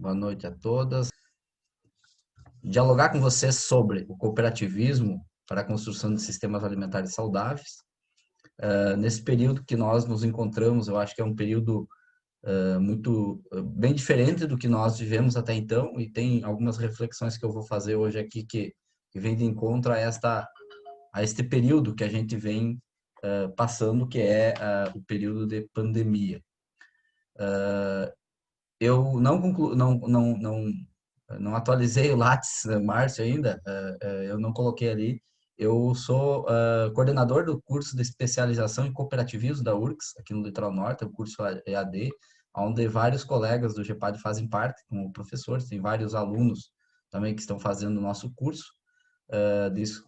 Boa noite a todas. Dialogar com vocês sobre o cooperativismo para a construção de sistemas alimentares saudáveis. Nesse período que nós nos encontramos, eu acho que é um período bem diferente do que nós vivemos até então, e tem algumas reflexões que eu vou fazer hoje aqui que vem de encontro a este período que a gente vem passando, que é o período de pandemia. Eu não atualizei o Lattes, Márcio, ainda, eu não coloquei ali. Eu sou coordenador do curso de especialização em cooperativismo da URGS, aqui no Litoral Norte, o curso EAD, onde vários colegas do GEPAD fazem parte, como professores, tem vários alunos também que estão fazendo o nosso curso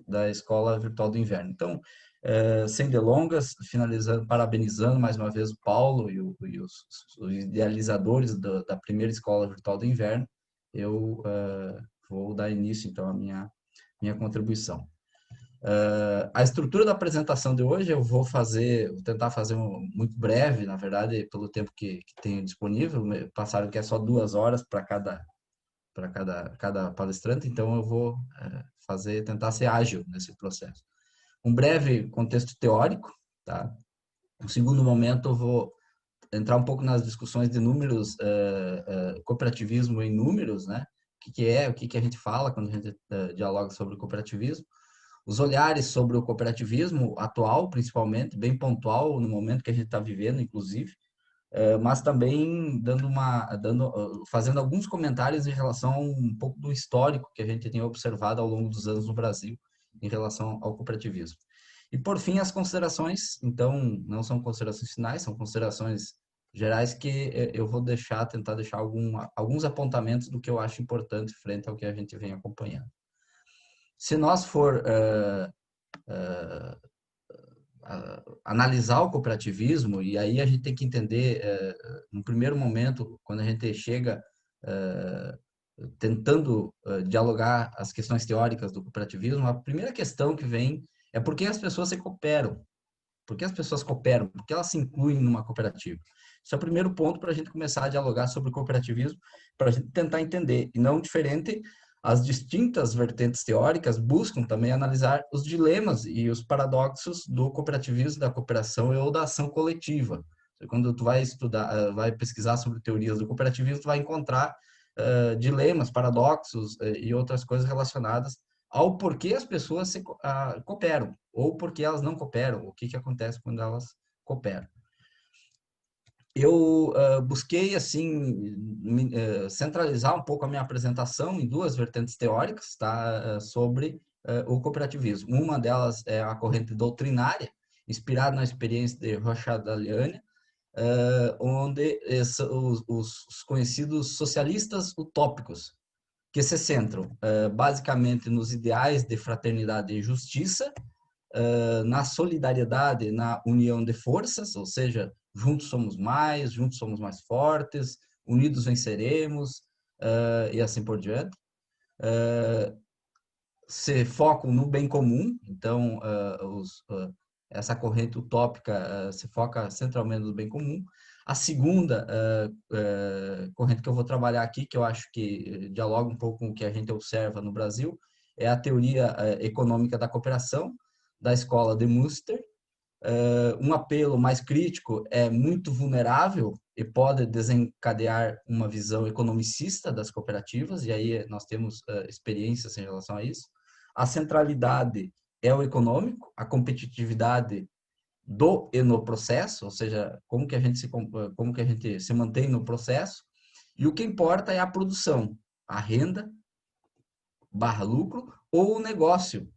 da Escola Virtual do Inverno. Então, sem delongas, finalizando, parabenizando mais uma vez o Paulo e os idealizadores da primeira Escola Virtual do Inverno, eu vou dar início, então, à minha contribuição. A estrutura da apresentação de hoje eu vou tentar fazer muito breve, na verdade, pelo tempo que tenho disponível. Passaram que é só 2 horas para cada palestrante, então eu vou tentar ser ágil nesse processo. Um breve contexto teórico, tá? No segundo momento eu vou entrar um pouco nas discussões de números, cooperativismo em números, né? O que a gente fala quando a gente dialoga sobre o cooperativismo. Os olhares sobre o cooperativismo atual, principalmente, bem pontual no momento que a gente está vivendo, inclusive, mas também fazendo alguns comentários em relação a um pouco do histórico que a gente tem observado ao longo dos anos no Brasil em relação ao cooperativismo. E, por fim, as considerações, então, não são considerações finais, são considerações gerais que eu vou tentar deixar alguns apontamentos do que eu acho importante frente ao que a gente vem acompanhando. Se nós for analisar o cooperativismo, e aí a gente tem que entender, no primeiro momento, quando a gente chega tentando dialogar as questões teóricas do cooperativismo, a primeira questão que vem é por que as pessoas se cooperam. Por que as pessoas cooperam? Por que elas se incluem numa cooperativa? Esse é o primeiro ponto para a gente começar a dialogar sobre o cooperativismo, para a gente tentar entender, e não diferente, as distintas vertentes teóricas buscam também analisar os dilemas e os paradoxos do cooperativismo, da cooperação ou da ação coletiva. Quando tu vai estudar, vai pesquisar sobre teorias do cooperativismo, tu vai encontrar dilemas, paradoxos e outras coisas relacionadas ao porquê as pessoas cooperam ou porque elas não cooperam, o que acontece quando elas cooperam. Eu busquei assim centralizar um pouco a minha apresentação em 2 vertentes teóricas, tá, sobre o cooperativismo. Uma delas é a corrente doutrinária, inspirada na experiência de Rochard Daliani, onde os conhecidos socialistas utópicos, que se centram basicamente nos ideais de fraternidade e justiça, na solidariedade, na união de forças, ou seja, juntos somos mais fortes, unidos venceremos, e assim por diante. Se focam no bem comum, então essa corrente utópica se foca centralmente no bem comum. A segunda corrente que eu vou trabalhar aqui, que eu acho que dialoga um pouco com o que a gente observa no Brasil, é a teoria econômica da cooperação, da escola de Münster. Um apelo mais crítico é muito vulnerável e pode desencadear uma visão economicista das cooperativas, e aí nós temos experiências em relação a isso. A centralidade é o econômico, a competitividade do e no processo, ou seja, como que a gente se mantém no processo, e o que importa é a produção, a renda barra lucro, ou o negócio,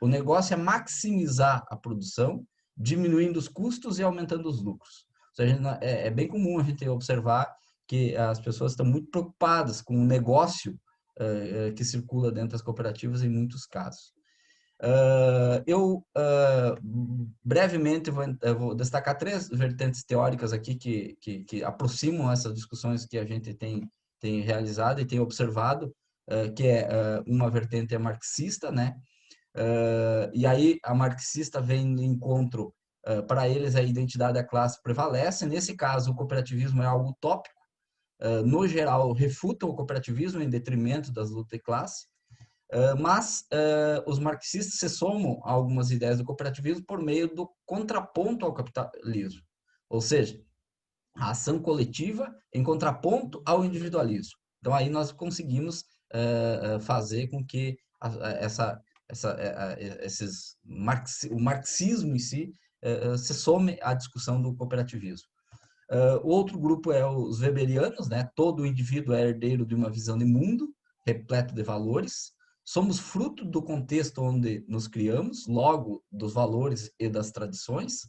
o negócio é maximizar a produção, diminuindo os custos e aumentando os lucros. Ou seja, é bem comum a gente observar que as pessoas estão muito preocupadas com o negócio que circula dentro das cooperativas em muitos casos. Eu brevemente vou destacar 3 vertentes teóricas aqui que aproximam essas discussões que a gente tem realizado e tem observado, que é uma vertente marxista, né? E aí a marxista vem de encontro, para eles a identidade da classe prevalece. Nesse caso, o cooperativismo é algo utópico, no geral, refutam o cooperativismo em detrimento das lutas de classe, mas os marxistas se somam a algumas ideias do cooperativismo por meio do contraponto ao capitalismo, ou seja, a ação coletiva em contraponto ao individualismo. Então, aí nós conseguimos fazer com que o marxismo em si se some à discussão do cooperativismo. O outro grupo é os weberianos, né? Todo indivíduo é herdeiro de uma visão de mundo, repleto de valores. Somos fruto do contexto onde nos criamos, logo dos valores e das tradições.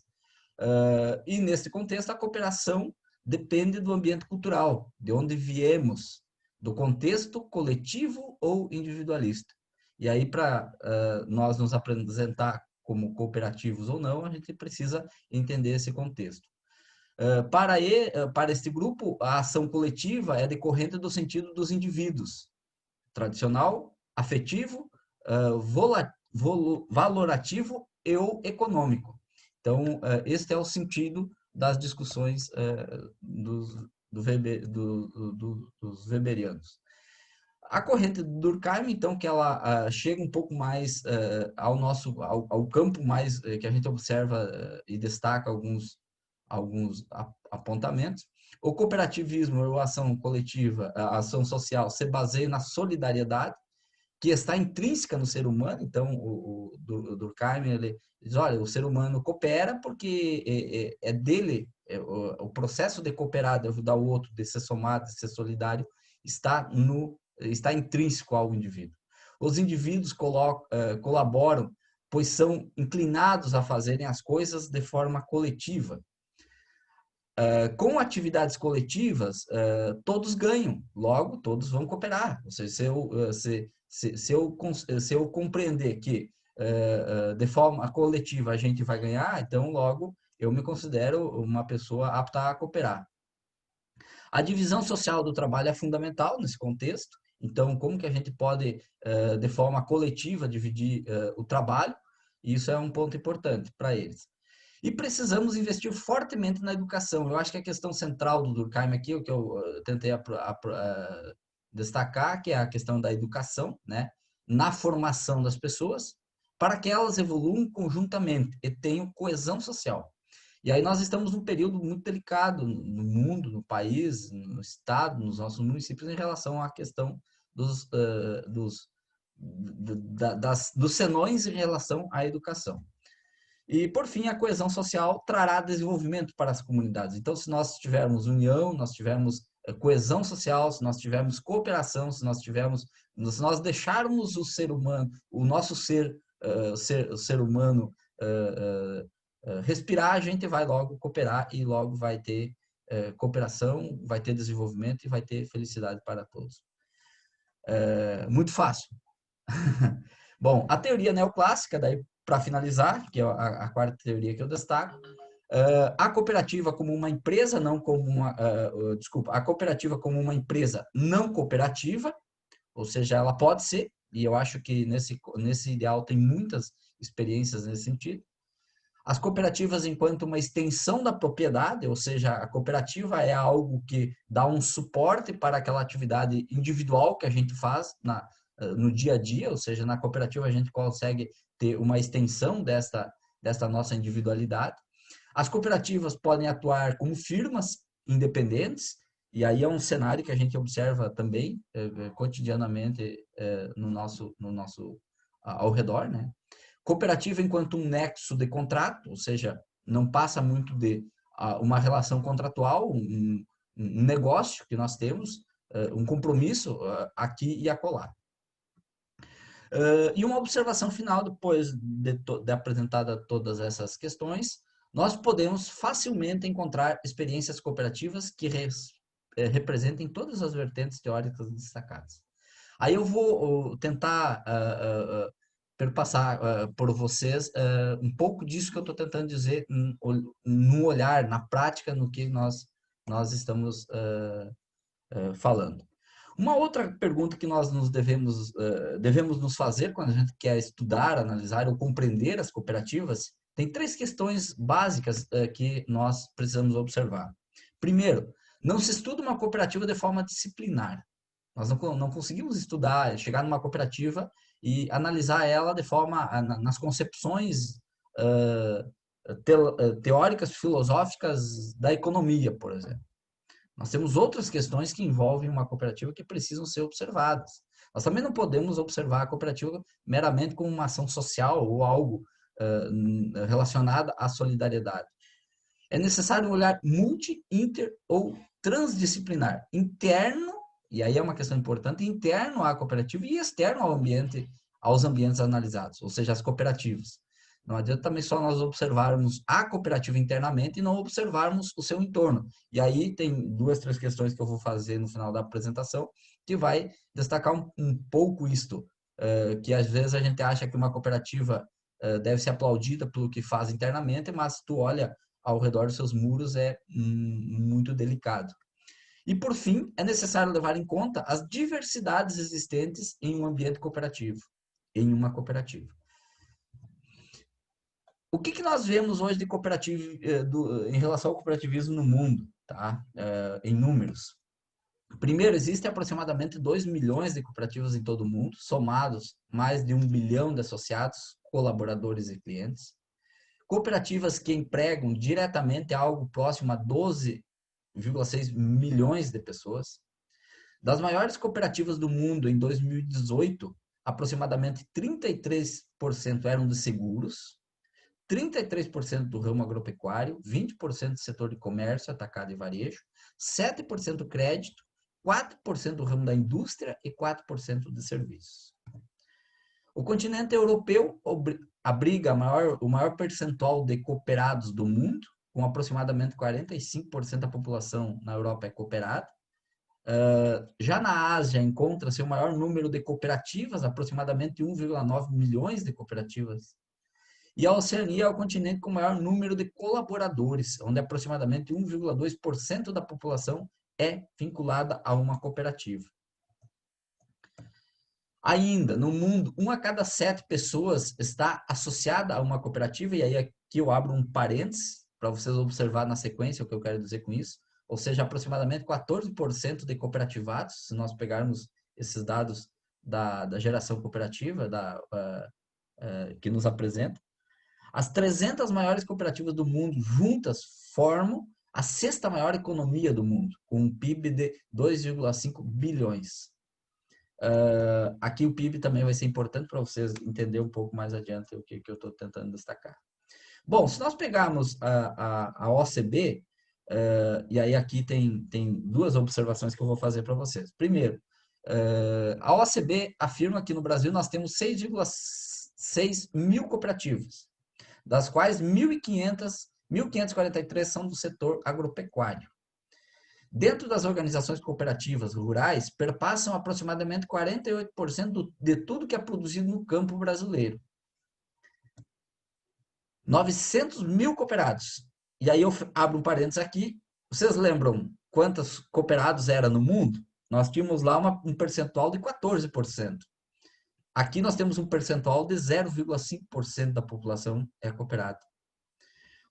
E nesse contexto, a cooperação depende do ambiente cultural, de onde viemos, do contexto coletivo ou individualista. E aí, para nós nos apresentar como cooperativos ou não, a gente precisa entender esse contexto. Para este grupo, a ação coletiva é decorrente do sentido dos indivíduos, tradicional, afetivo, valorativo e ou econômico. Então, este é o sentido das discussões dos weberianos. A corrente do Durkheim, então, que ela chega um pouco mais ao campo mais que a gente observa e destaca alguns apontamentos. O cooperativismo ou a ação coletiva, a ação social, se baseia na solidariedade, que está intrínseca no ser humano. Então, o Durkheim, ele diz, olha, o ser humano coopera porque é dele, o processo de cooperar, de ajudar o outro, de ser somado, de ser solidário, está intrínseco ao indivíduo. Os indivíduos colaboram, pois são inclinados a fazerem as coisas de forma coletiva. Com atividades coletivas, todos ganham, logo todos vão cooperar. Ou seja, se eu compreender que de forma coletiva a gente vai ganhar, então logo eu me considero uma pessoa apta a cooperar. A divisão social do trabalho é fundamental nesse contexto. Então, como que a gente pode, de forma coletiva, dividir o trabalho? Isso é um ponto importante para eles. E precisamos investir fortemente na educação. Eu acho que a questão central do Durkheim aqui, o que eu tentei destacar, que é a questão da educação, né, na formação das pessoas, para que elas evoluam conjuntamente e tenham coesão social. E aí nós estamos num período muito delicado no mundo, no país, no estado, nos nossos municípios, em relação à questão dos senões em relação à educação. E, por fim, a coesão social trará desenvolvimento para as comunidades. Então, se nós tivermos união, nós tivermos coesão social, se nós tivermos cooperação, se nós deixarmos o ser humano, o nosso ser humano respirar, a gente vai logo cooperar e logo vai ter cooperação, vai ter desenvolvimento e vai ter felicidade para todos. Muito fácil. Bom, a teoria neoclássica, daí para finalizar, que é a quarta teoria que eu destaco, a cooperativa como uma empresa, não como uma, a cooperativa como uma empresa não cooperativa, ou seja, ela pode ser, e eu acho que nesse ideal tem muitas experiências nesse sentido. As cooperativas enquanto uma extensão da propriedade, ou seja, a cooperativa é algo que dá um suporte para aquela atividade individual que a gente faz no dia a dia, ou seja, na cooperativa a gente consegue ter uma extensão desta nossa individualidade. As cooperativas podem atuar como firmas independentes, e aí é um cenário que a gente observa também cotidianamente no nosso ao redor, né? Cooperativa enquanto um nexo de contrato, ou seja, não passa muito de uma relação contratual, um negócio que nós temos, um compromisso aqui e acolá. E uma observação final, depois de apresentada todas essas questões, nós podemos facilmente encontrar experiências cooperativas que representem todas as vertentes teóricas destacadas. Aí eu vou tentar perpassar por vocês um pouco disso que eu estou tentando dizer no olhar, na prática, no que nós estamos falando. Uma outra pergunta que nós devemos nos fazer quando a gente quer estudar, analisar ou compreender as cooperativas, tem três questões básicas que nós precisamos observar. Primeiro, Não se estuda uma cooperativa de forma disciplinar. Nós não conseguimos estudar, chegar numa cooperativa e analisar ela de forma, nas concepções teóricas, filosóficas da economia, por exemplo. Nós temos outras questões que envolvem uma cooperativa que precisam ser observadas. Nós também não podemos observar a cooperativa meramente como uma ação social ou algo relacionado à solidariedade. É necessário um olhar multi, inter ou transdisciplinar, interno, e aí é uma questão importante, interno à cooperativa e externo ao ambiente, aos ambientes analisados, ou seja, as cooperativas. Não adianta também só nós observarmos a cooperativa internamente e não observarmos o seu entorno. E aí tem duas, três questões que eu vou fazer no final da apresentação, que vai destacar um pouco isto, que às vezes a gente acha que uma cooperativa deve ser aplaudida pelo que faz internamente, mas tu olha ao redor dos seus muros é muito delicado. E, por fim, é necessário levar em conta as diversidades existentes em um ambiente cooperativo, em uma cooperativa. O que nós vemos hoje de cooperativo, em relação ao cooperativismo no mundo, tá? Em números? Primeiro, existem aproximadamente 2 milhões de cooperativas em todo o mundo, somados mais de 1 bilhão de associados, colaboradores e clientes. Cooperativas que empregam diretamente algo próximo a 12,6 milhões de pessoas. Das maiores cooperativas do mundo em 2018, aproximadamente 33% eram de seguros, 33% do ramo agropecuário, 20% do setor de comércio, atacado e varejo, 7% crédito, 4% do ramo da indústria e 4% de serviços. O continente europeu abriga o maior percentual de cooperados do mundo, com aproximadamente 45% da população na Europa é cooperada. Já na Ásia encontra-se o maior número de cooperativas, aproximadamente 1,9 milhões de cooperativas. E a Oceania é o continente com o maior número de colaboradores, onde aproximadamente 1,2% da população é vinculada a uma cooperativa. Ainda, no mundo, 1 a cada 7 pessoas está associada a uma cooperativa, e aí aqui eu abro um parênteses para vocês observar na sequência o que eu quero dizer com isso, ou seja, aproximadamente 14% de cooperativados, se nós pegarmos esses dados da geração cooperativa que nos apresenta. As 300 maiores cooperativas do mundo juntas formam a 6ª maior economia do mundo, com um PIB de 2,5 bilhões. Aqui o PIB também vai ser importante para vocês entenderem um pouco mais adiante o que eu estou tentando destacar. Bom, se nós pegarmos a OCB, e aí aqui tem duas observações que eu vou fazer para vocês. Primeiro, a OCB afirma que no Brasil nós temos 6,6 mil cooperativas, das quais 1.543 são do setor agropecuário. Dentro das organizações cooperativas rurais, perpassam aproximadamente 48% de tudo que é produzido no campo brasileiro. 900 mil cooperados. E aí eu abro um parênteses aqui. Vocês lembram quantos cooperados era no mundo? Nós tínhamos lá um percentual de 14%. Aqui nós temos um percentual de 0,5% da população é cooperada.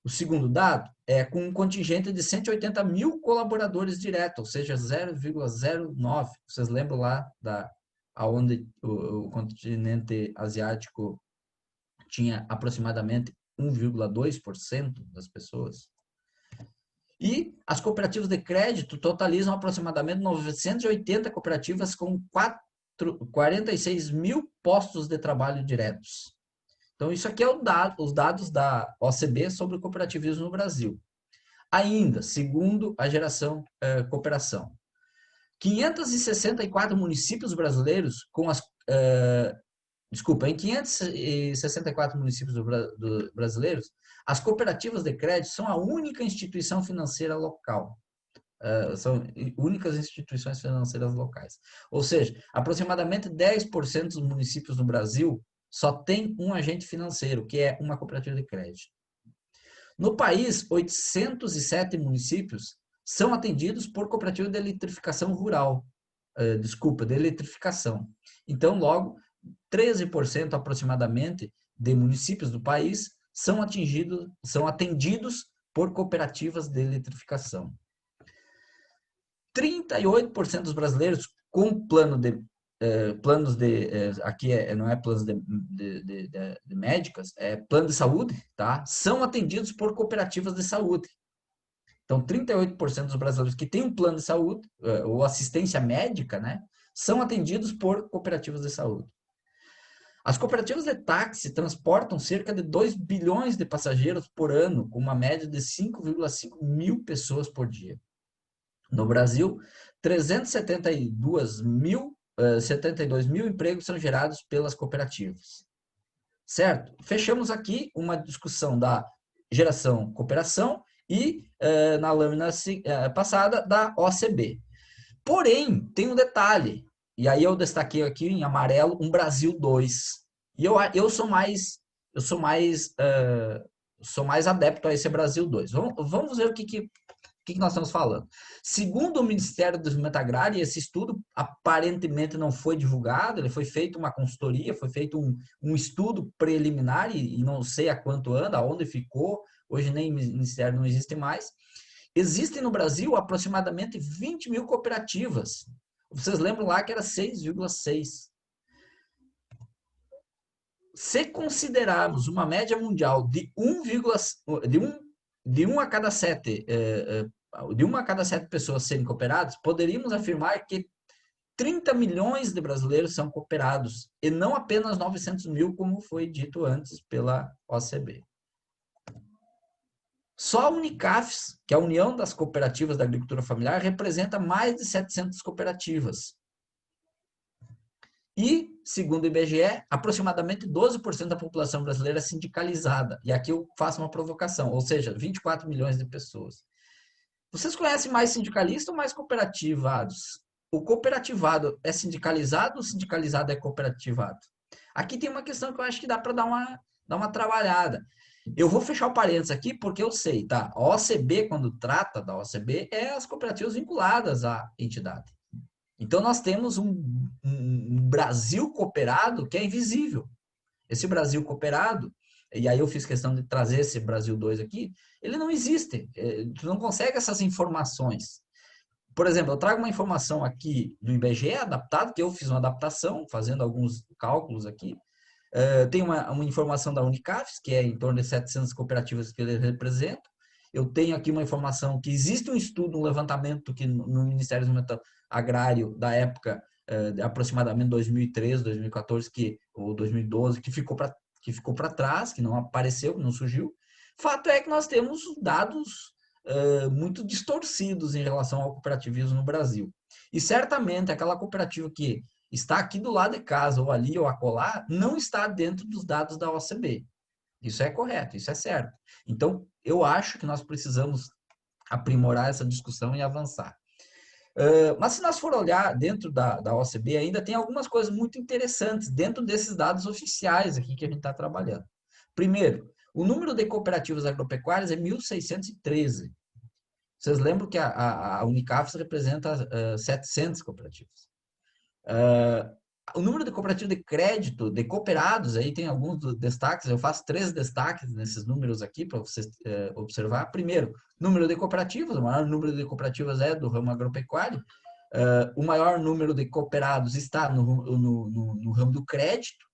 O segundo dado é com um contingente de 180 mil colaboradores diretos, ou seja, 0,09. Vocês lembram lá onde o continente asiático tinha aproximadamente 1,2% das pessoas? E as cooperativas de crédito totalizam aproximadamente 980 cooperativas com 46 mil postos de trabalho diretos. Então, isso aqui é os dados da OCB sobre o cooperativismo no Brasil. Ainda, segundo a geração cooperação, 564 municípios brasileiros em 564 municípios brasileiros, as cooperativas de crédito são a única instituição financeira local. São únicas instituições financeiras locais. Ou seja, aproximadamente 10% dos municípios no Brasil só tem um agente financeiro, que é uma cooperativa de crédito. No país, 807 municípios são atendidos por cooperativa de eletrificação rural. De eletrificação. Então, logo, 13% aproximadamente de municípios do país são atendidos por cooperativas de eletrificação. 38% dos brasileiros com planos de, aqui não é planos de médicas, é plano de saúde, tá? São atendidos por cooperativas de saúde. Então, 38% dos brasileiros que têm um plano de saúde, ou assistência médica, né, são atendidos por cooperativas de saúde. As cooperativas de táxi transportam cerca de 2 bilhões de passageiros por ano, com uma média de 5,5 mil pessoas por dia. No Brasil, 72 mil empregos são gerados pelas cooperativas. Certo? Fechamos aqui uma discussão da geração cooperação e, na lâmina passada, da OCB. Porém, tem um detalhe, e aí eu destaquei aqui em amarelo um Brasil 2. E eu sou mais adepto a esse Brasil 2. Vamos ver o que nós estamos falando. Segundo o Ministério do Desenvolvimento Agrário, esse estudo aparentemente não foi divulgado, ele foi feito uma consultoria, foi feito um estudo preliminar, e não sei há quanto anda, aonde ficou, hoje nem Ministério não existe mais. Existem no Brasil aproximadamente 20 mil cooperativas. Vocês lembram lá que era 6,6. Se considerarmos uma média mundial de 1 a cada 7 pessoas serem cooperadas, poderíamos afirmar que 30 milhões de brasileiros são cooperados, e não apenas 900 mil, como foi dito antes pela OCB. Só a Unicafes, que é a União das Cooperativas da Agricultura Familiar, representa mais de 700 cooperativas. E, segundo o IBGE, aproximadamente 12% da população brasileira é sindicalizada. E aqui eu faço uma provocação, ou seja, 24 milhões de pessoas. Vocês conhecem mais sindicalista ou mais cooperativados? O cooperativado é sindicalizado ou o sindicalizado é cooperativado? Aqui tem uma questão que eu acho que dá para dar uma trabalhada. Eu vou fechar o parênteses aqui porque eu sei, tá? A OCB, quando trata da OCB, é as cooperativas vinculadas à entidade. Então, nós temos um Brasil cooperado que é invisível. Esse Brasil cooperado, e aí eu fiz questão de trazer esse Brasil 2 aqui, ele não existe. Tu não consegue essas informações. Por exemplo, eu trago uma informação aqui do IBGE adaptado, que eu fiz uma adaptação, fazendo alguns cálculos aqui. Tem uma informação da Unicafes, que é em torno de 700 cooperativas que ele representa. Eu tenho aqui uma informação que existe um estudo, um levantamento que no Ministério do Desenvolvimento Agrário da época, aproximadamente 2013, 2014, ou 2012, que ficou para trás, que não apareceu, que não surgiu. Fato é que nós temos dados muito distorcidos em relação ao cooperativismo no Brasil. E certamente aquela cooperativa que está aqui do lado de casa, ou ali, ou acolá, não está dentro dos dados da OCB. Isso é correto, isso é certo. Então, eu acho que nós precisamos aprimorar essa discussão e avançar. Mas se nós for olhar dentro da OCB, ainda tem algumas coisas muito interessantes dentro desses dados oficiais aqui que a gente está trabalhando. Primeiro, o número de cooperativas agropecuárias é 1.613. Vocês lembram que a Unicafes representa 700 cooperativas. O número de cooperativas de crédito, de cooperados, aí tem alguns destaques, eu faço 3 destaques nesses números aqui para vocês observar. Primeiro, número de cooperativas, o maior número de cooperativas é do ramo agropecuário, o maior número de cooperados está no ramo do crédito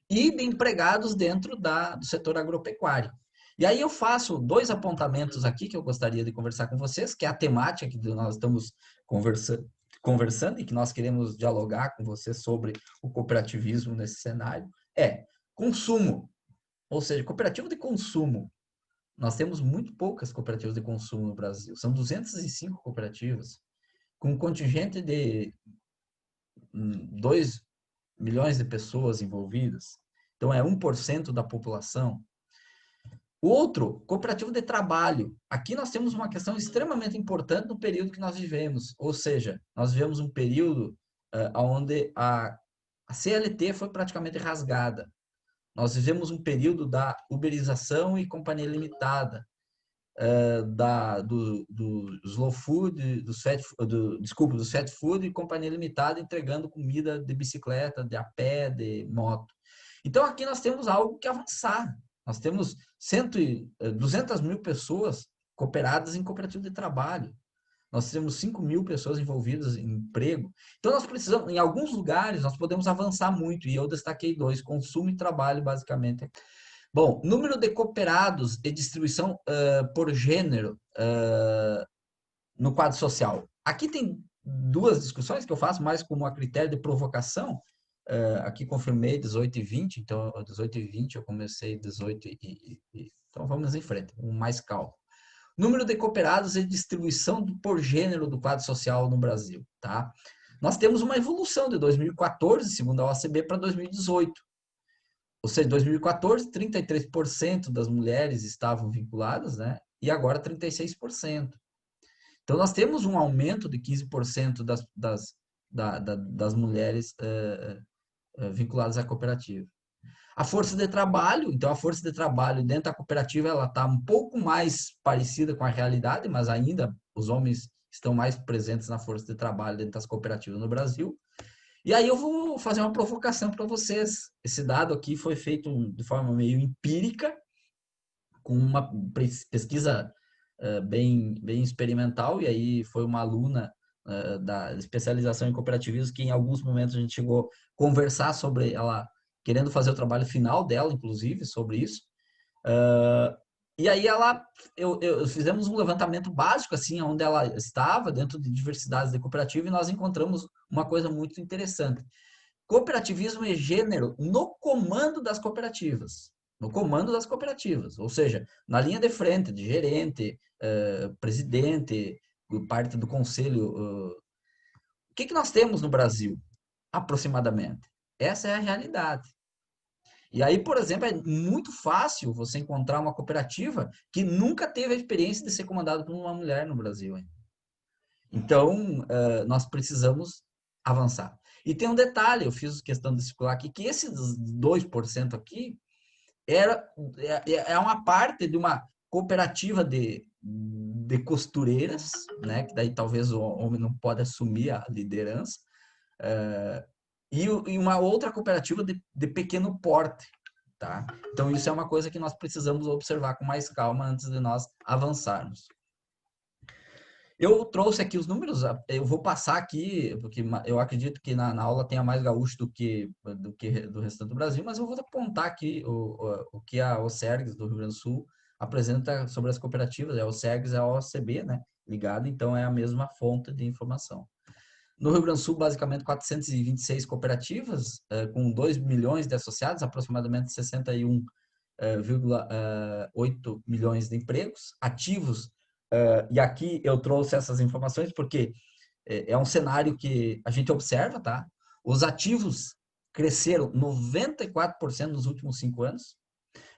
e de empregados dentro do setor agropecuário. E aí eu faço 2 apontamentos aqui que eu gostaria de conversar com vocês, que é a temática que nós estamos conversando e que nós queremos dialogar com você sobre o cooperativismo nesse cenário, é consumo, ou seja, cooperativa de consumo. Nós temos muito poucas cooperativas de consumo no Brasil, são 205 cooperativas, com um contingente de 2 milhões de pessoas envolvidas, então é 1% da população. O outro, cooperativo de trabalho. Aqui nós temos uma questão extremamente importante no período que nós vivemos, ou seja, nós vivemos um período onde a CLT foi praticamente rasgada. Nós vivemos um período da uberização e companhia limitada, do slow food, dos fast food e companhia limitada entregando comida de bicicleta, de a pé, de moto. Então aqui nós temos algo que avançar. Nós temos 200 mil pessoas cooperadas em cooperativo de trabalho. nós temos 5.000 pessoas envolvidas em emprego. Então, nós precisamos, em alguns lugares, nós podemos avançar muito, e eu destaquei dois, consumo e trabalho, basicamente. Bom, número de cooperados e distribuição por gênero no quadro social. Aqui tem duas discussões que eu faço mais como a critério de provocação. Aqui confirmei 18 e 20, então 18 e 20 eu comecei 18 então vamos em frente, com mais calma. Número de cooperados e distribuição por gênero do quadro social no Brasil, tá? Nós temos uma evolução de 2014, segundo a OCB, para 2018. Ou seja, em 2014, 33% das mulheres estavam vinculadas, né? E agora 36%. Então, nós temos um aumento de 15% das mulheres vinculadas à cooperativa. A força de trabalho, então a força de trabalho dentro da cooperativa, ela está um pouco mais parecida com a realidade, mas ainda os homens estão mais presentes na força de trabalho dentro das cooperativas no Brasil. E aí eu vou fazer uma provocação para vocês. Esse dado aqui foi feito de forma meio empírica, com uma pesquisa bem experimental, e aí foi uma aluna da especialização em cooperativismo que em alguns momentos a gente chegou a conversar sobre ela, querendo fazer o trabalho final dela, inclusive, sobre isso. E aí eu fizemos um levantamento básico, assim, onde ela estava, dentro de diversidades de cooperativa, e nós encontramos uma coisa muito interessante. Cooperativismo e gênero no comando das cooperativas. No comando das cooperativas, ou seja, na linha de frente, de gerente, presidente, parte do conselho. O que nós temos no Brasil, aproximadamente? Essa é a realidade. E aí, por exemplo, é muito fácil você encontrar uma cooperativa que nunca teve a experiência de ser comandada por uma mulher no Brasil. Hein? Então, nós precisamos avançar. E tem um detalhe, eu fiz questão de circular aqui, que esses 2% aqui é uma parte de uma cooperativa de costureiras, né? Que daí talvez o homem não pode assumir a liderança, e uma outra cooperativa de pequeno porte, tá? Então, isso é uma coisa que nós precisamos observar com mais calma antes de nós avançarmos. Eu trouxe aqui os números, eu vou passar aqui, porque eu acredito que na aula tenha mais gaúcho do que do restante do Brasil, mas eu vou apontar aqui o que a OCERGS do Rio Grande do Sul apresenta sobre as cooperativas. A OCERGS é a OCB, né? Ligada, então é a mesma fonte de informação. No Rio Grande do Sul, basicamente 426 cooperativas, com 2 milhões de associados, aproximadamente 61,8 milhões de empregos ativos. E aqui eu trouxe essas informações porque é um cenário que a gente observa, tá? Os ativos cresceram 94% nos últimos 5 anos,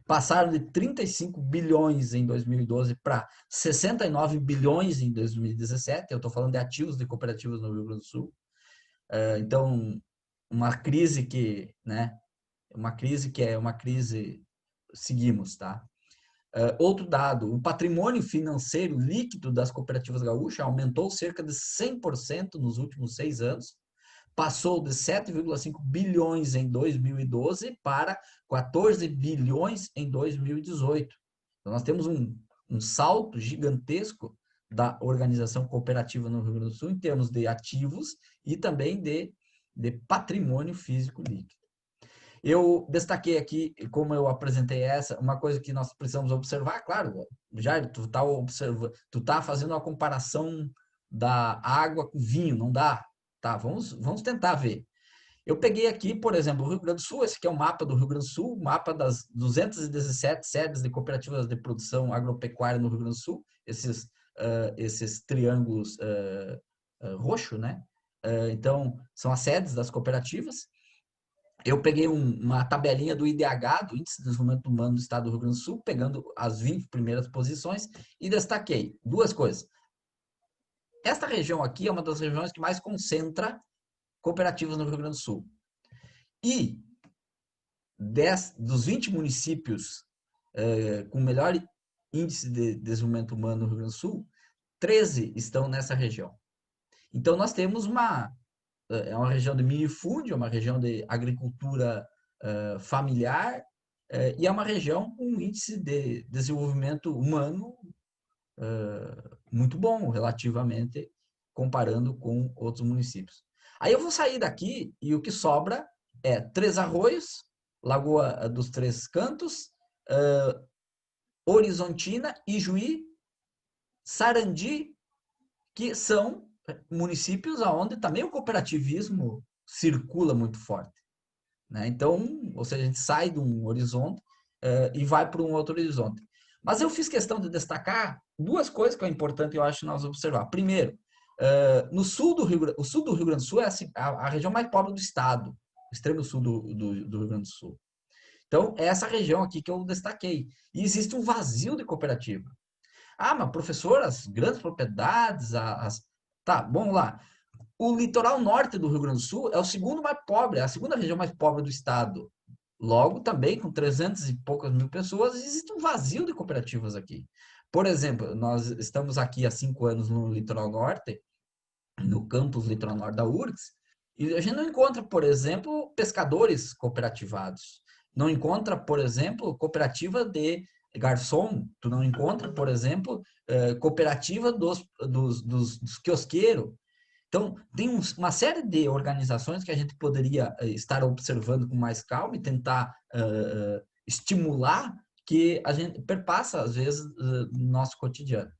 passaram de 35 bilhões em 2012 para 69 bilhões em 2017. Eu estou falando de ativos de cooperativas no Rio Grande do Sul. Então, uma crise que, né? Uma crise, seguimos, tá? Outro dado, o patrimônio financeiro líquido das cooperativas gaúchas aumentou cerca de 100% nos últimos 6 anos, passou de 7,5 bilhões em 2012 para 14 bilhões em 2018. Então, nós temos um salto gigantesco da organização cooperativa no Rio Grande do Sul em termos de ativos e também de patrimônio físico líquido. Eu destaquei aqui, como eu apresentei uma coisa que nós precisamos observar, claro, já tu tá fazendo uma comparação da água com vinho, não dá, tá? Vamos tentar ver. Eu peguei aqui, por exemplo, o Rio Grande do Sul, esse aqui é o mapa do Rio Grande do Sul, mapa das 217 sedes de cooperativas de produção agropecuária no Rio Grande do Sul, esses triângulos roxo, né? Então, são as sedes das cooperativas. Eu peguei uma tabelinha do IDH, do Índice de Desenvolvimento Humano do Estado do Rio Grande do Sul, pegando as 20 primeiras posições e destaquei duas coisas. Esta região aqui é uma das regiões que mais concentra cooperativas no Rio Grande do Sul. E dos 20 municípios com melhor índice de desenvolvimento humano no Rio Grande do Sul, 13 estão nessa região. Então, nós temos uma região de minifúndio, é uma região de agricultura familiar, e é uma região com índice de desenvolvimento humano muito bom relativamente, comparando com outros municípios. Aí eu vou sair daqui e o que sobra é Três Arroios, Lagoa dos Três Cantos, Horizontina, Ijuí, Sarandi, que são municípios onde também o cooperativismo circula muito forte, né? Então, ou seja, a gente sai de um horizonte e vai para um outro horizonte. Mas eu fiz questão de destacar duas coisas que é importante, eu acho, nós observar. Primeiro, no sul do o sul do Rio Grande do Sul é assim, a região mais pobre do estado, o extremo sul do Rio Grande do Sul. Então, é essa região aqui que eu destaquei. E existe um vazio de cooperativa. Ah, mas professor, as grandes propriedades, Tá, vamos lá. O litoral norte do Rio Grande do Sul é o segundo mais pobre, é a segunda região mais pobre do estado. Logo, também, com 300 e poucas mil pessoas, existe um vazio de cooperativas aqui. Por exemplo, nós estamos aqui há 5 anos no litoral norte, no campus litoral norte da URGS, e a gente não encontra, por exemplo, pescadores cooperativados. Não encontra, por exemplo, cooperativa de garçom. Tu não encontra, por exemplo, cooperativa dos quiosqueiros. Então, tem uma série de organizações que a gente poderia estar observando com mais calma e tentar estimular, que a gente perpassa, às vezes, no nosso cotidiano.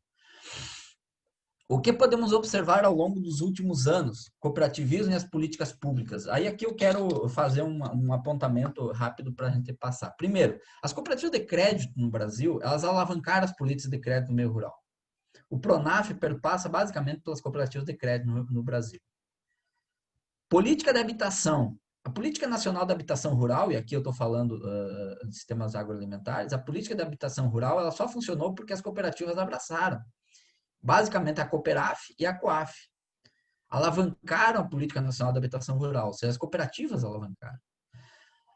O que podemos observar ao longo dos últimos anos? Cooperativismo e as políticas públicas. Aí aqui eu quero fazer um apontamento rápido para a gente passar. Primeiro, as cooperativas de crédito no Brasil, elas alavancaram as políticas de crédito no meio rural. O PRONAF perpassa basicamente pelas cooperativas de crédito no Brasil. Política de habitação. A Política Nacional da Habitação Rural, e aqui eu estou falando de sistemas agroalimentares, a política de habitação rural ela só funcionou porque as cooperativas abraçaram. Basicamente a Cooperaf e a Coaf alavancaram a Política Nacional da Habitação Rural, ou seja, as cooperativas alavancaram.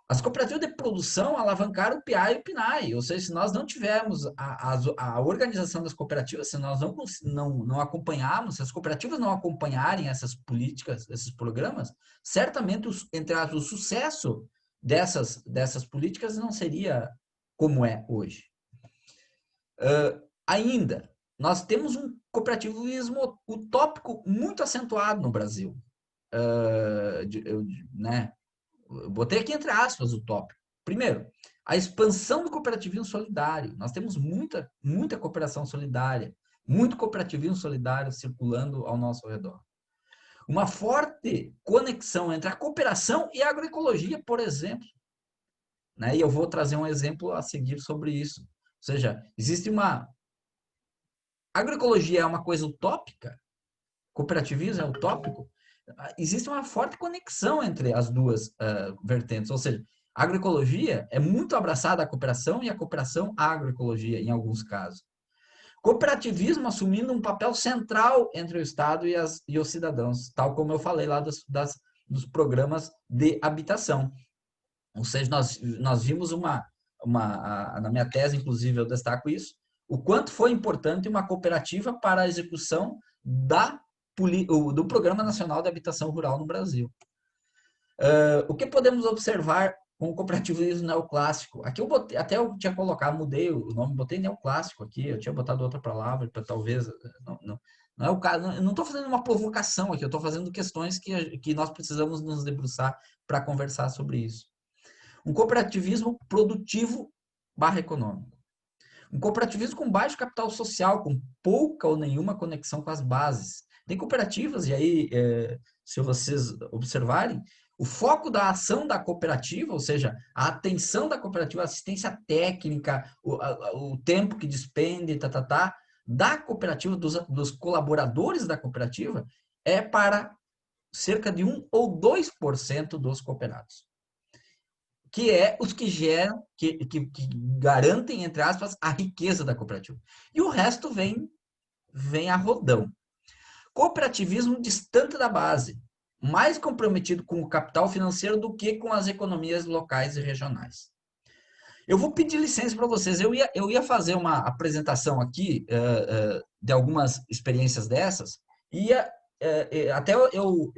As cooperativas de produção alavancaram o PIA e o PNAE, ou seja, se nós não tivermos a organização das cooperativas, se nós não acompanharmos, se as cooperativas não acompanharem essas políticas, esses programas, certamente, entre aspas, o sucesso dessas políticas não seria como é hoje. Ainda, nós temos um cooperativismo utópico muito acentuado no Brasil. Né? Eu botei aqui entre aspas o tópico. Primeiro, a expansão do cooperativismo solidário. Nós temos muita cooperação solidária, muito cooperativismo solidário circulando ao nosso redor. Uma forte conexão entre a cooperação e a agroecologia, por exemplo. Né? E eu vou trazer um exemplo a seguir sobre isso. Ou seja, existe uma... A agroecologia é uma coisa utópica, cooperativismo é utópico, existe uma forte conexão entre as duas vertentes, ou seja, a agroecologia é muito abraçada à cooperação e a cooperação à agroecologia, em alguns casos. Cooperativismo assumindo um papel central entre o Estado e os cidadãos, tal como eu falei lá dos programas de habitação. Ou seja, nós vimos na minha tese, inclusive, eu destaco isso, o quanto foi importante uma cooperativa para a execução do Programa Nacional de Habitação Rural no Brasil. O que podemos observar com o cooperativismo neoclássico? Aqui eu botei, até eu tinha colocado, mudei o nome, botei neoclássico aqui, eu tinha botado outra palavra para talvez, não é o caso, eu não estou fazendo uma provocação aqui, eu estou fazendo questões que nós precisamos nos debruçar para conversar sobre isso. Um cooperativismo produtivo / econômico. Um cooperativismo com baixo capital social, com pouca ou nenhuma conexão com as bases. Tem cooperativas, e aí, se vocês observarem, o foco da ação da cooperativa, ou seja, a atenção da cooperativa, a assistência técnica, o tempo que despende, da cooperativa, dos colaboradores da cooperativa, é para cerca de 1 ou 2% dos cooperados, que é os que geram, que garantem, entre aspas, a riqueza da cooperativa. E o resto vem a rodão. Cooperativismo distante da base, mais comprometido com o capital financeiro do que com as economias locais e regionais. Eu vou pedir licença para vocês. Eu ia fazer uma apresentação aqui de algumas experiências dessas, e até eu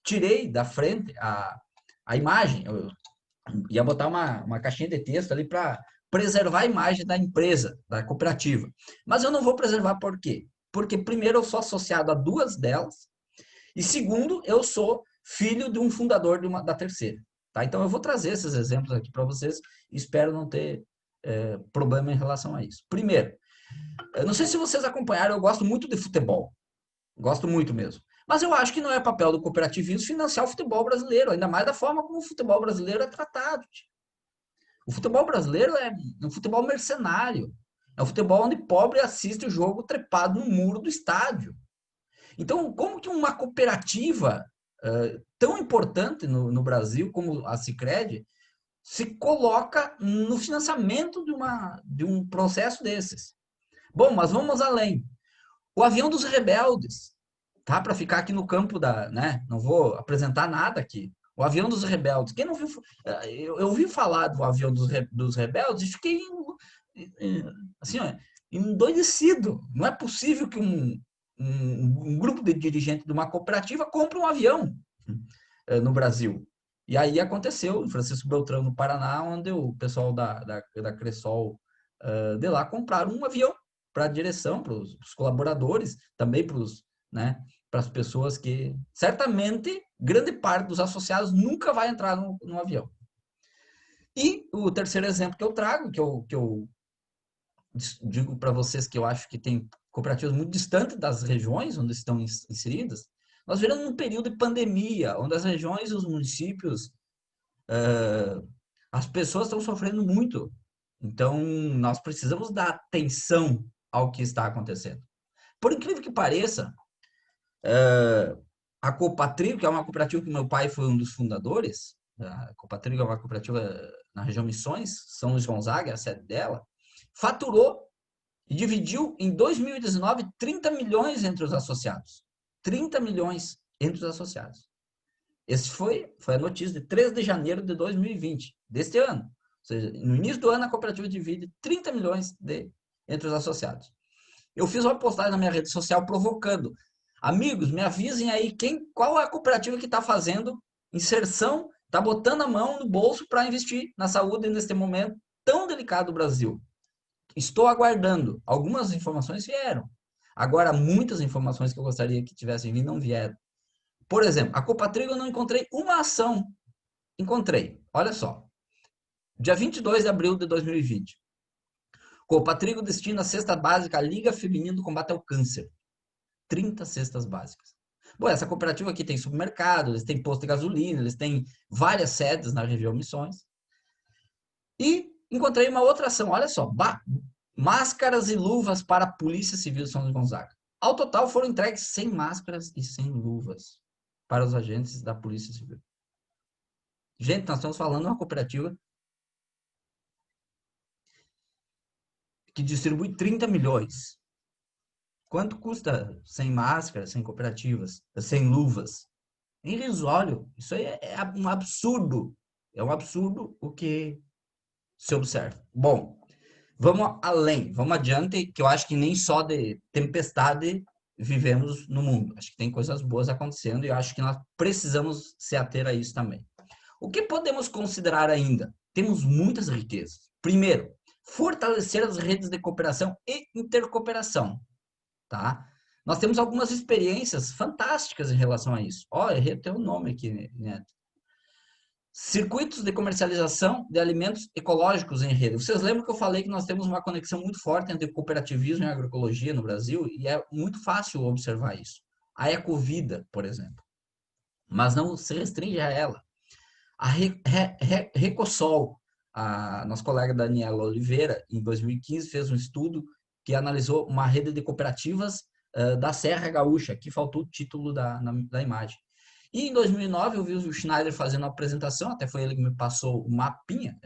tirei da frente a imagem, eu ia botar uma caixinha de texto ali para preservar a imagem da empresa, da cooperativa. Mas eu não vou preservar por quê? Porque, primeiro, eu sou associado a duas delas, e segundo, eu sou filho de um fundador da terceira. Tá? Então, eu vou trazer esses exemplos aqui para vocês e espero não ter problema em relação a isso. Primeiro, eu não sei se vocês acompanharam, eu gosto muito de futebol. Gosto muito mesmo. Mas eu acho que não é papel do cooperativismo financiar o futebol brasileiro, ainda mais da forma como o futebol brasileiro é tratado. O futebol brasileiro é um futebol mercenário. É um futebol onde pobre assiste o jogo trepado no muro do estádio. Então, como que uma cooperativa tão importante no Brasil como a Sicredi se coloca no financiamento de um processo desses? Bom, mas vamos além. O avião dos rebeldes, tá? Para ficar aqui no campo da, né? Não vou apresentar nada aqui. O avião dos rebeldes. Quem não viu? Eu ouvi falar do avião dos rebeldes e fiquei assim, ó, endoidecido. Não é possível que um grupo de dirigentes de uma cooperativa compre um avião no Brasil. E aí aconteceu em Francisco Beltrão, no Paraná, onde o pessoal da Cressol de lá compraram um avião para a direção, para os colaboradores, também para né, as pessoas que, certamente, grande parte dos associados nunca vai entrar no avião. E o terceiro exemplo que eu trago, que eu digo para vocês que eu acho que tem cooperativas muito distantes das regiões onde estão inseridas, nós viramos um período de pandemia, onde as regiões e os municípios, as pessoas estão sofrendo muito. Então, nós precisamos dar atenção ao que está acontecendo. Por incrível que pareça, a Copatrigo, que é uma cooperativa que meu pai foi um dos fundadores, a Copatrigo é uma cooperativa na região Missões, São Luís Gonzaga, é a sede dela, faturou e dividiu em 2019 30 milhões entre os associados. 30 milhões entre os associados. Esse foi a notícia de 3 de janeiro de 2020, deste ano. Ou seja, no início do ano a cooperativa divide 30 milhões entre os associados. Eu fiz uma postagem na minha rede social provocando. Amigos, me avisem aí qual é a cooperativa que está fazendo inserção, está botando a mão no bolso para investir na saúde neste momento tão delicado do Brasil. Estou aguardando. Algumas informações vieram. Agora, muitas informações que eu gostaria que tivessem vindo não vieram. Por exemplo, a Copatrigo eu não encontrei uma ação. Encontrei. Olha só. Dia 22 de abril de 2020. Copatrigo destina a cesta básica à Liga Feminina do Combate ao Câncer. 30 cestas básicas. Bom, essa cooperativa aqui tem supermercado, eles têm posto de gasolina, eles têm várias sedes na região Missões. E encontrei uma outra ação, olha só, máscaras e luvas para a Polícia Civil de São Luís Gonzaga. Ao total foram entregues 100 máscaras e 100 luvas para os agentes da Polícia Civil. Gente, nós estamos falando de uma cooperativa que distribui 30 milhões. Quanto custa 100 máscaras, 100 cooperativas, 100 luvas? Irrisório. Isso aí é um absurdo. É um absurdo o que se observa. Bom, vamos além, vamos adiante, que eu acho que nem só de tempestade vivemos no mundo. Acho que tem coisas boas acontecendo e eu acho que nós precisamos se ater a isso também. O que podemos considerar ainda? Temos muitas riquezas. Primeiro, fortalecer as redes de cooperação e intercooperação, tá? Nós temos algumas experiências fantásticas em relação a isso. Ó, errei o teu nome aqui, Neto. Circuitos de comercialização de alimentos ecológicos em rede. Vocês lembram que eu falei que nós temos uma conexão muito forte entre cooperativismo e agroecologia no Brasil? E é muito fácil observar isso. A Ecovida, por exemplo. Mas não se restringe a ela. A Recosol, a nossa colega Daniela Oliveira, em 2015, fez um estudo que analisou uma rede de cooperativas da Serra Gaúcha. Aqui faltou o título da imagem. E em 2009 eu vi o Schneider fazendo uma apresentação, até foi ele que me passou o mapinha,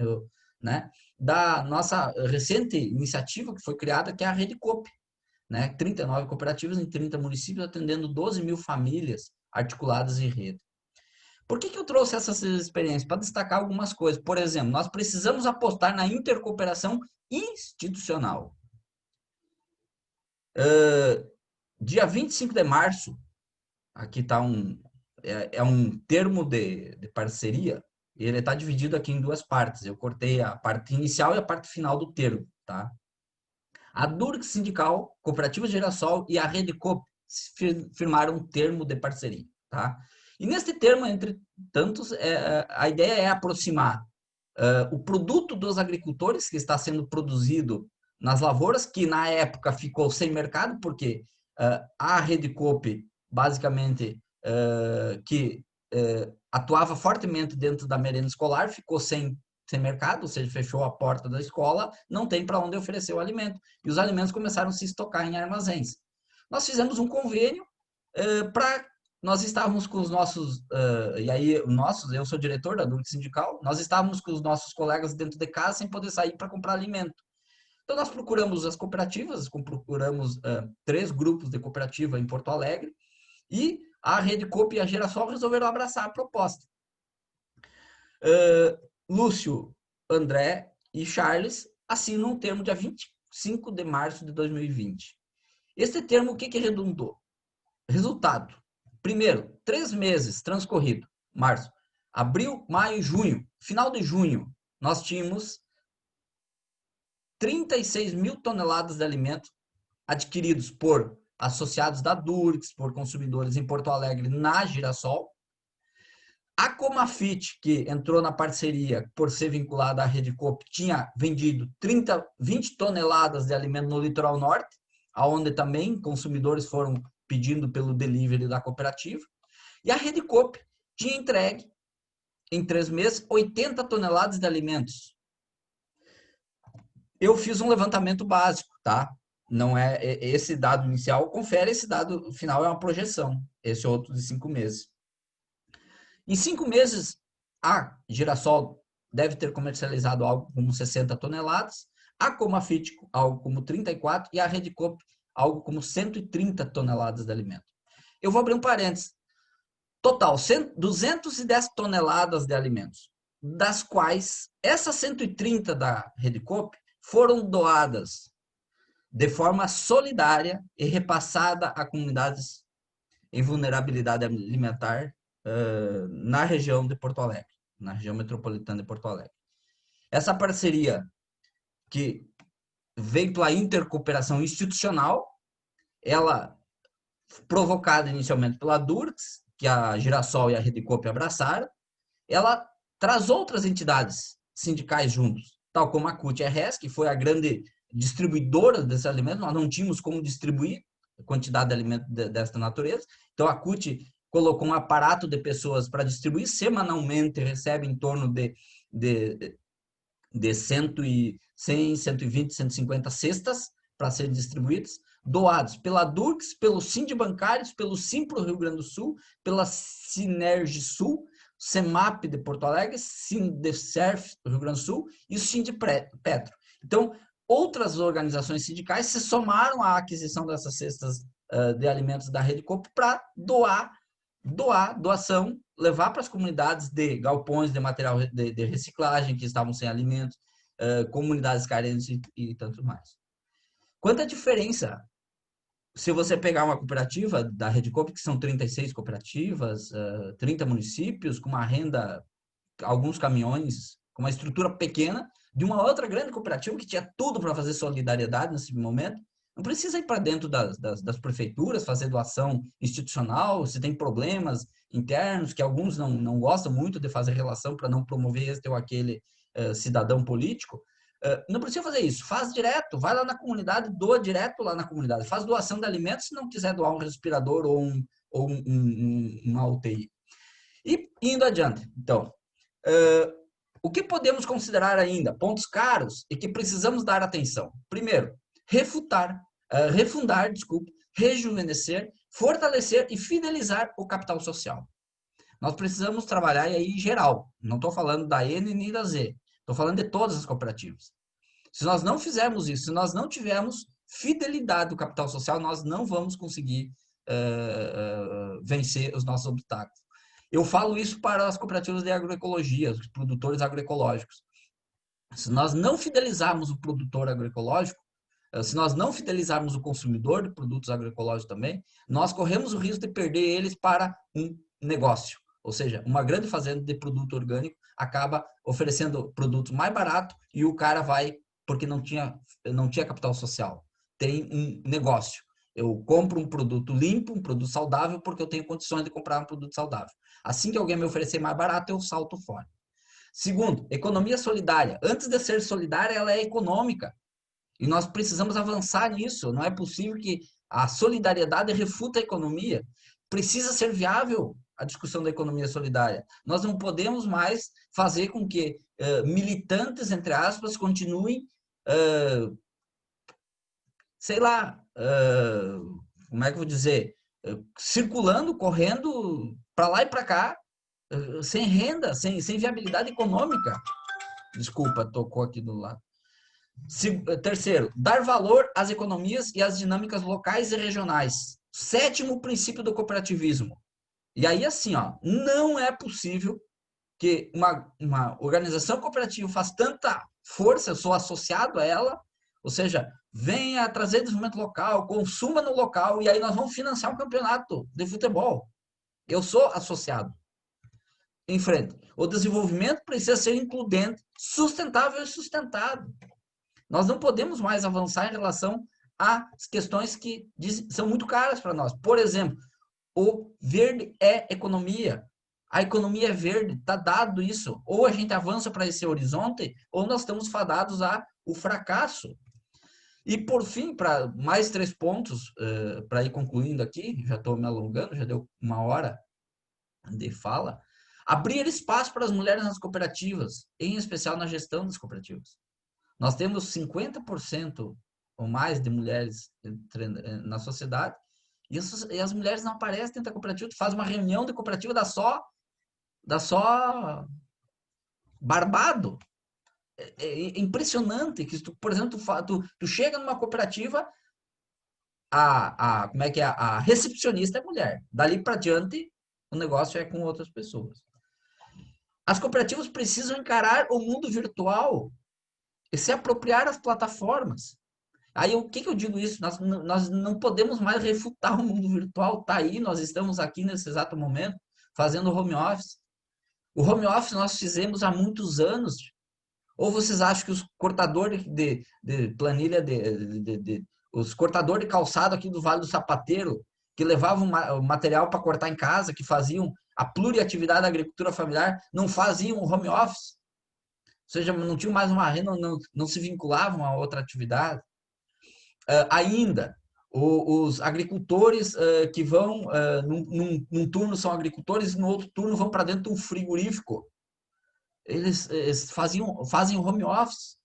né, da nossa recente iniciativa que foi criada, que é a Rede Coop, né, 39 cooperativas em 30 municípios, atendendo 12 mil famílias articuladas em rede. Por que eu trouxe essas experiências? Para destacar algumas coisas. Por exemplo, nós precisamos apostar na intercooperação institucional. Dia 25 de março, aqui está um termo de parceria ele está dividido aqui em duas partes. Eu cortei a parte inicial e a parte final do termo, tá? A Durgs Sindical, Cooperativa Girassol e a Redecop firmaram um termo de parceria, tá? E neste termo, entre tantos, a ideia é aproximar o produto dos agricultores que está sendo produzido nas lavouras, que na época ficou sem mercado, porque a Redecop, basicamente, que atuava fortemente dentro da merenda escolar, ficou sem mercado, ou seja, fechou a porta da escola, não tem para onde oferecer o alimento. E os alimentos começaram a se estocar em armazéns. Nós fizemos um convênio para... Nós estávamos com os nossos... e aí, eu sou diretor da Durgs Sindical, nós estávamos com os nossos colegas dentro de casa sem poder sair para comprar alimento. Então, nós procuramos as cooperativas, procuramos 3 grupos de cooperativa em Porto Alegre, e a Redecop e a Girassol resolveram abraçar a proposta. Lúcio, André e Charles assinam um termo dia 25 de março de 2020. Este termo, o que redundou? Resultado. Primeiro, 3 meses transcorrido. Março, abril, maio e junho. Final de junho, nós tínhamos 36 mil toneladas de alimentos adquiridos por associados da Durgs, por consumidores em Porto Alegre na Girassol. A Comafit, que entrou na parceria por ser vinculada à Redecop, tinha vendido 20 toneladas de alimento no litoral norte, onde também consumidores foram pedindo pelo delivery da cooperativa. E a Redecop tinha entregue, em 3 meses, 80 toneladas de alimentos. Eu fiz um levantamento básico, tá? Não é esse dado inicial, confere esse dado final, é uma projeção. Esse outro de 5 meses. Em 5 meses, a Girassol deve ter comercializado algo como 60 toneladas, a Comafit algo como 34 e a Redecop algo como 130 toneladas de alimento. Eu vou abrir um parênteses. Total, 210 toneladas de alimentos, das quais essas 130 da Redecop foram doadas de forma solidária e repassada a comunidades em vulnerabilidade alimentar na região de Porto Alegre, na região metropolitana de Porto Alegre. Essa parceria que veio pela intercooperação institucional, ela provocada inicialmente pela Durgs, que a Girassol e a Redecop abraçaram, ela traz outras entidades sindicais juntos, tal como a CUT-RS, que foi a grande distribuidora desses alimentos. Nós não tínhamos como distribuir a quantidade de alimentos desta natureza, então a CUT colocou um aparato de pessoas para distribuir, semanalmente recebe em torno de 100, 120, 150 cestas para serem distribuídas, doados pela Durgs, pelos Sindibancários, pelo Simpro Rio Grande do Sul, pela Sinergisul, CEMAP de Porto Alegre, Sindeserf do Rio Grande do Sul e o Sindipetro. Então, outras organizações sindicais se somaram à aquisição dessas cestas de alimentos da Redecop para doação, levar para as comunidades de galpões de material de reciclagem que estavam sem alimentos, comunidades carentes e tanto mais. Quanta diferença se você pegar uma cooperativa da Redecop, que são 36 cooperativas, 30 municípios, com uma renda, alguns caminhões, com uma estrutura pequena, de uma outra grande cooperativa que tinha tudo para fazer solidariedade nesse momento, não precisa ir para dentro das prefeituras, fazer doação institucional, se tem problemas internos, que alguns não gostam muito de fazer relação para não promover este ou aquele cidadão político. Não precisa fazer isso, faz direto, vai lá na comunidade, doa direto lá na comunidade, faz doação de alimentos se não quiser doar um respirador ou uma UTI. E indo adiante, então, o que podemos considerar ainda pontos caros e que precisamos dar atenção? Primeiro, refundar, rejuvenescer, fortalecer e fidelizar o capital social. Nós precisamos trabalhar aí em geral, não estou falando da N nem da Z, estou falando de todas as cooperativas. Se nós não fizermos isso, se nós não tivermos fidelidade do capital social, nós não vamos conseguir vencer os nossos obstáculos. Eu falo isso para as cooperativas de agroecologia, os produtores agroecológicos. Se nós não fidelizarmos o produtor agroecológico, se nós não fidelizarmos o consumidor de produtos agroecológicos também, nós corremos o risco de perder eles para um negócio, Ou seja, uma grande fazenda de produto orgânico acaba oferecendo produto mais barato e o cara vai porque não tinha capital social. Tem um negócio. Eu compro um produto limpo, um produto saudável, porque eu tenho condições de comprar um produto saudável. Assim que alguém me oferecer mais barato, eu salto fora. Segundo, economia solidária. Antes de ser solidária, ela é econômica. E nós precisamos avançar nisso. Não é possível que a solidariedade refuta a economia. Precisa ser viável a discussão da economia solidária. Nós não podemos mais fazer com que militantes, entre aspas, continuem, sei lá, como é que eu vou dizer, circulando, correndo para lá e para cá, sem renda, sem viabilidade econômica. Desculpa, tocou aqui do lado. Terceiro, dar valor às economias e às dinâmicas locais e regionais. Sétimo princípio do cooperativismo. E aí, assim, ó, não é possível que uma organização cooperativa faça tanta força, eu sou associado a ela, ou seja, venha trazer desenvolvimento local, consuma no local, e aí nós vamos financiar um campeonato de futebol. Eu sou associado. Em frente. O desenvolvimento precisa ser includente, sustentável e sustentado. Nós não podemos mais avançar em relação às questões que são muito caras para nós. Por exemplo, o verde é economia. A economia é verde, está dado isso. Ou a gente avança para esse horizonte, ou nós estamos fadados ao fracasso. E, por fim, para mais 3 pontos, para ir concluindo aqui, já estou me alongando, já deu 1 hora de fala, abrir espaço para as mulheres nas cooperativas, em especial na gestão das cooperativas. Nós temos 50% ou mais de mulheres na sociedade e as mulheres não aparecem dentro da cooperativa. Tu faz uma reunião de cooperativa, dá só barbado. É impressionante que, por exemplo, tu chega numa cooperativa, como é que é? A recepcionista é mulher. Dali para diante, o negócio é com outras pessoas. As cooperativas precisam encarar o mundo virtual e se apropriar das plataformas. Aí, o que eu digo isso? Nós não podemos mais refutar o mundo virtual. Está aí, nós estamos aqui nesse exato momento fazendo home office. O home office nós fizemos há muitos anos. Ou vocês acham que os cortadores de planilha, os cortadores de calçado aqui do Vale do Sapateiro, que levavam o material para cortar em casa, que faziam a pluriatividade da agricultura familiar, não faziam home office? Ou seja, não tinham mais uma renda, não se vinculavam a outra atividade. Ainda, os agricultores que vão, num turno são agricultores, no outro turno vão para dentro de um frigorífico. Eles fazem home office.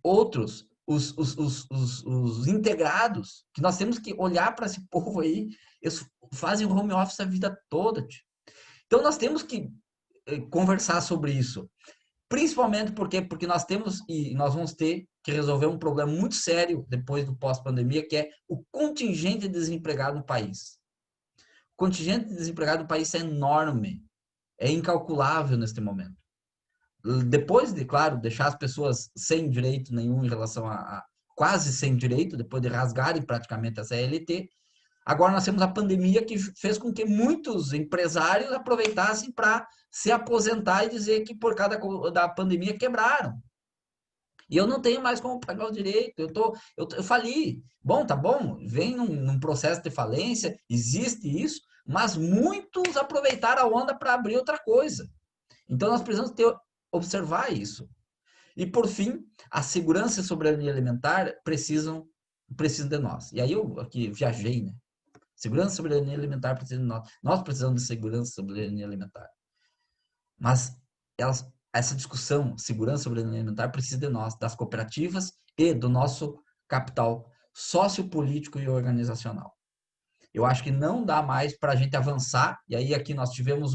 Outros, os integrados, que nós temos que olhar para esse povo aí, eles fazem home office a vida toda. Então, nós temos que conversar sobre isso. Principalmente porque nós temos e nós vamos ter que resolver um problema muito sério depois do pós-pandemia, que é o contingente de desempregado no país. O contingente de desempregado no país é enorme, é incalculável neste momento. Depois de, claro, deixar as pessoas sem direito nenhum em relação a quase sem direito, depois de rasgarem praticamente a CLT, agora nós temos a pandemia que fez com que muitos empresários aproveitassem para se aposentar e dizer que por causa da pandemia quebraram. E eu não tenho mais como pagar o direito, eu fali. Bom, tá bom, vem num processo de falência, existe isso, mas muitos aproveitaram a onda para abrir outra coisa. Então nós precisamos observar isso. E por fim, a segurança e a soberania alimentar precisam de nós. E aí eu aqui viajei, né? Segurança e soberania alimentar precisam de nós. Nós precisamos de segurança e soberania alimentar. Mas essa discussão, segurança e soberania alimentar, precisa de nós, das cooperativas e do nosso capital sociopolítico e organizacional. Eu acho que não dá mais para a gente avançar. E aí aqui nós tivemos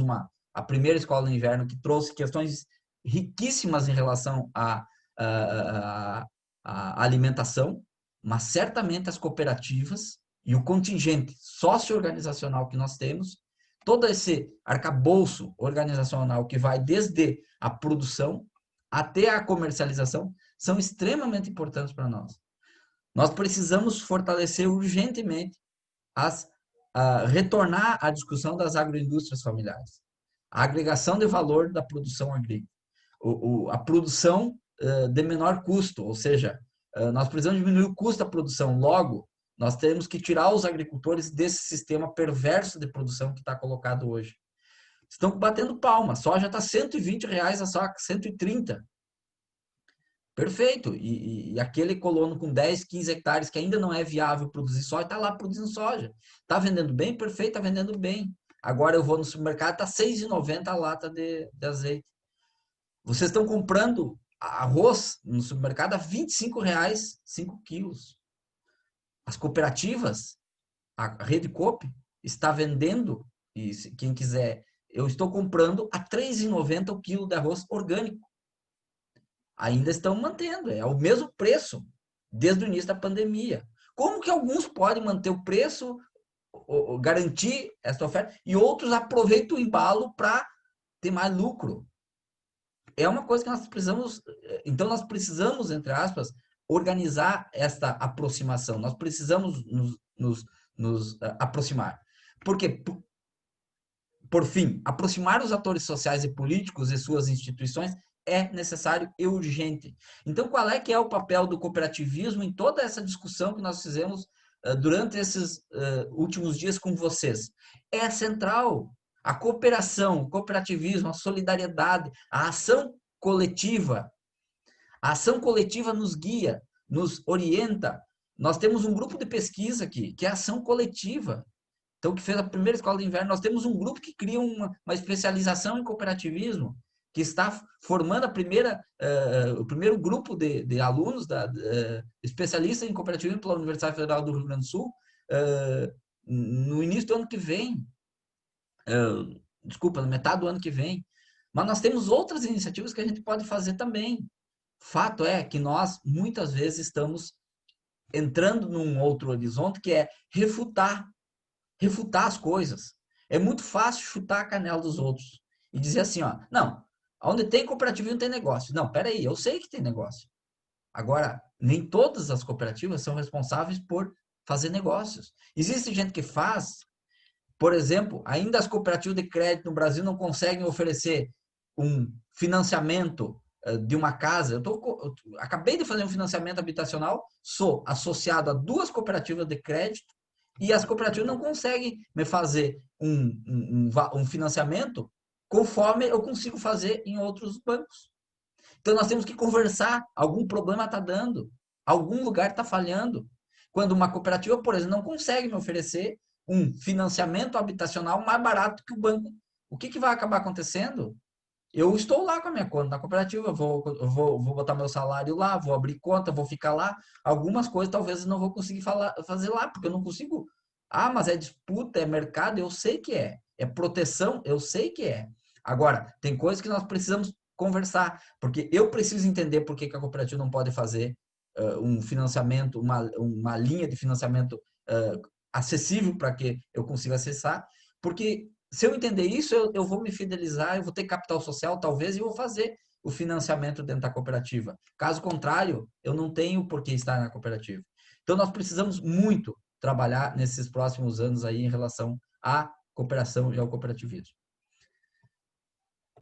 a primeira escola no inverno que trouxe questões riquíssimas em relação à alimentação, mas certamente as cooperativas e o contingente socio-organizacional que nós temos, todo esse arcabouço organizacional que vai desde a produção até a comercialização, são extremamente importantes para nós. Nós precisamos fortalecer urgentemente retornar à discussão das agroindústrias familiares. A agregação de valor da produção agrícola. A produção de menor custo, ou seja, nós precisamos diminuir o custo da produção. Logo, nós temos que tirar os agricultores desse sistema perverso de produção que está colocado hoje. Estão batendo palma. Soja está R$ 120 a saca, 130. Perfeito. E aquele colono com 10, 15 hectares que ainda não é viável produzir soja, está lá produzindo soja. Está vendendo bem? Perfeito, está vendendo bem. Agora eu vou no supermercado, está R$ 6,90 a lata de azeite. Vocês estão comprando arroz no supermercado a R$ 25, 5 quilos. As cooperativas, a Rede Coop, está vendendo, e quem quiser, eu estou comprando a R$ 3,90 o quilo de arroz orgânico. Ainda estão mantendo, é o mesmo preço desde o início da pandemia. Como que alguns podem manter o preço, garantir essa oferta, e outros aproveitam o embalo para ter mais lucro? É uma coisa que nós precisamos, então nós precisamos, entre aspas, organizar esta aproximação. Nós precisamos nos aproximar. Porque, por fim, aproximar os atores sociais e políticos e suas instituições é necessário e urgente. Então, qual é que é o papel do cooperativismo em toda essa discussão que nós fizemos durante esses últimos dias com vocês? É central. A cooperação, o cooperativismo, a solidariedade, a ação coletiva. A ação coletiva nos guia, nos orienta. Nós temos um grupo de pesquisa aqui, que é a ação coletiva. Então, que fez a primeira escola de inverno, nós temos um grupo que cria uma especialização em cooperativismo, que está formando o primeiro grupo de alunos, especialistas em cooperativismo pela Universidade Federal do Rio Grande do Sul, no início do ano que vem. Desculpa, na metade do ano que vem. Mas nós temos outras iniciativas que a gente pode fazer também. Fato é que nós, muitas vezes, estamos entrando num outro horizonte, que é refutar as coisas. É muito fácil chutar a canela dos outros e dizer assim, ó, não, onde tem cooperativismo não tem negócio. Não, peraí, eu sei que tem negócio. Agora, nem todas as cooperativas são responsáveis por fazer negócios. Existe gente que faz, por exemplo, ainda as cooperativas de crédito no Brasil não conseguem oferecer um financiamento de uma casa. Eu acabei de fazer um financiamento habitacional, sou associado a 2 cooperativas de crédito, e as cooperativas não conseguem me fazer um financiamento conforme eu consigo fazer em outros bancos. Então, nós temos que conversar. Algum problema está dando. Algum lugar está falhando. Quando uma cooperativa, por exemplo, não consegue me oferecer um financiamento habitacional mais barato que o banco, o que vai acabar acontecendo? Eu estou lá com a minha conta na cooperativa, vou botar meu salário lá, vou abrir conta, vou ficar lá. Algumas coisas talvez eu não vou conseguir fazer lá, porque eu não consigo. Ah, mas é disputa, é mercado, eu sei que é. É proteção, eu sei que é. Agora, tem coisas que nós precisamos conversar, porque eu preciso entender por que a cooperativa não pode fazer um financiamento, uma linha de financiamento acessível para que eu consiga acessar, porque se eu entender isso, eu vou me fidelizar, eu vou ter capital social, talvez, e vou fazer o financiamento dentro da cooperativa. Caso contrário, eu não tenho por que estar na cooperativa. Então, nós precisamos muito trabalhar nesses próximos anos aí em relação à cooperação e ao cooperativismo.